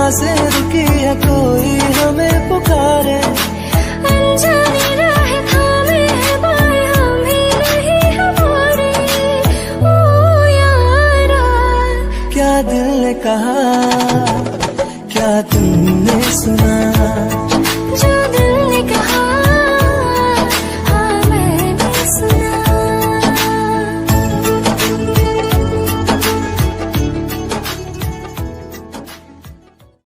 सांसें रुकी है, कोई हमें पुकारे। अनजानी राह थामे है बाएं, हम ही नहीं हमारे। ओ यारा, क्या दिल ने कहा